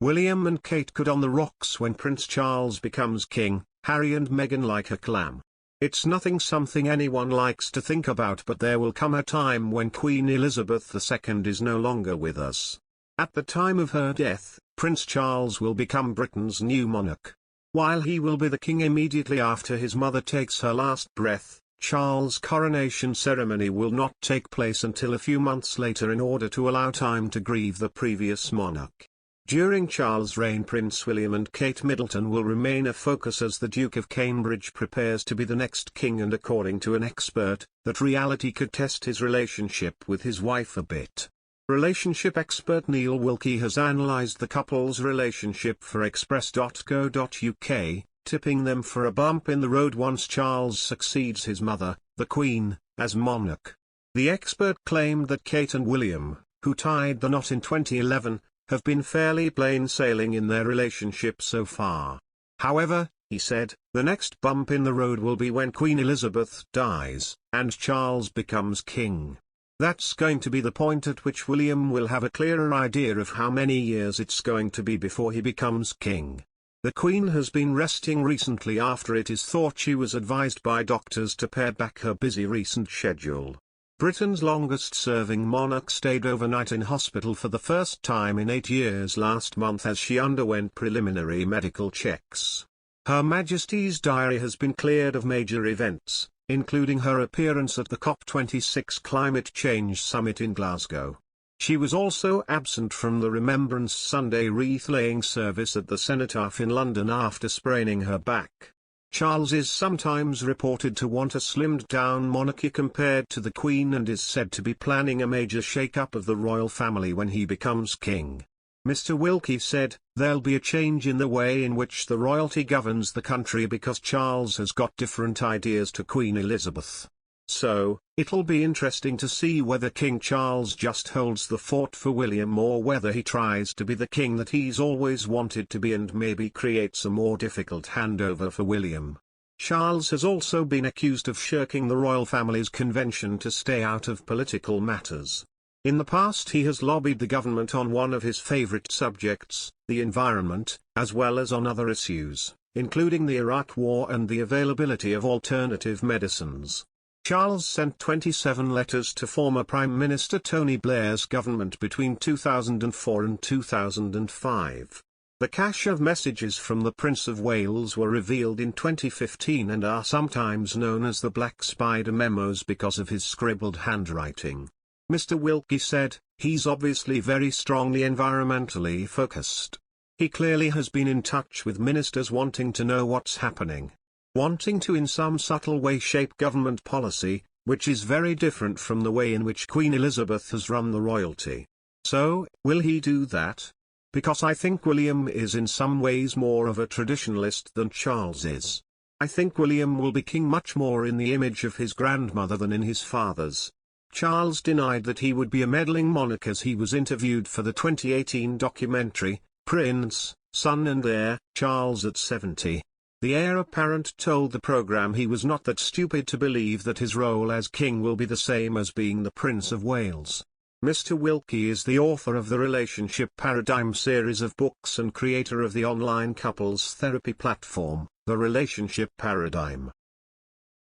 William and Kate could on the rocks when Prince Charles becomes king. Harry and Meghan like a clam. It's nothing something anyone likes to think about, but there will come a time when Queen Elizabeth II is no longer with us. At the time of her death, Prince Charles will become Britain's new monarch. While he will be the king immediately after his mother takes her last breath, Charles' coronation ceremony will not take place until a few months later in order to allow time to grieve the previous monarch. During Charles' reign, Prince William and Kate Middleton will remain a focus as the Duke of Cambridge prepares to be the next king, and according to an expert, that reality could test his relationship with his wife a bit. Relationship expert Neil Wilkie has analysed the couple's relationship for express.co.uk, tipping them for a bump in the road once Charles succeeds his mother, the Queen, as monarch. The expert claimed that Kate and William, who tied the knot in 2011, have been fairly plain sailing in their relationship so far. However, he said, the next bump in the road will be when Queen Elizabeth dies, and Charles becomes king. That's going to be the point at which William will have a clearer idea of how many years it's going to be before he becomes king. The Queen has been resting recently after it is thought she was advised by doctors to pare back her busy recent schedule. Britain's longest-serving monarch stayed overnight in hospital for the first time in 8 years last month as she underwent preliminary medical checks. Her Majesty's diary has been cleared of major events, including her appearance at the COP26 climate change summit in Glasgow. She was also absent from the Remembrance Sunday wreath-laying service at the Cenotaph in London after spraining her back. Charles is sometimes reported to want a slimmed-down monarchy compared to the Queen and is said to be planning a major shake-up of the royal family when he becomes king. Mr. Wilkie said, there'll be a change in the way in which the royalty governs the country because Charles has got different ideas to Queen Elizabeth. So, it'll be interesting to see whether King Charles just holds the fort for William or whether he tries to be the king that he's always wanted to be and maybe creates a more difficult handover for William. Charles has also been accused of shirking the royal family's convention to stay out of political matters. In the past he has lobbied the government on one of his favourite subjects, the environment, as well as on other issues, including the Iraq War and the availability of alternative medicines. Charles sent 27 letters to former Prime Minister Tony Blair's government between 2004 and 2005. The cache of messages from the Prince of Wales were revealed in 2015 and are sometimes known as the Black Spider memos because of his scribbled handwriting. Mr. Wilkie said, he's obviously very strongly environmentally focused. He clearly has been in touch with ministers wanting to know what's happening. Wanting to in some subtle way shape government policy, which is very different from the way in which Queen Elizabeth has run the royalty. So, will he do that? Because I think William is in some ways more of a traditionalist than Charles is. I think William will be king much more in the image of his grandmother than in his father's. Charles denied that he would be a meddling monarch as he was interviewed for the 2018 documentary, Prince, Son and Heir, Charles at 70. The heir apparent told the program he was not that stupid to believe that his role as king will be the same as being the Prince of Wales. Mr. Wilkie is the author of the Relationship Paradigm series of books and creator of the online couples therapy platform, The Relationship Paradigm.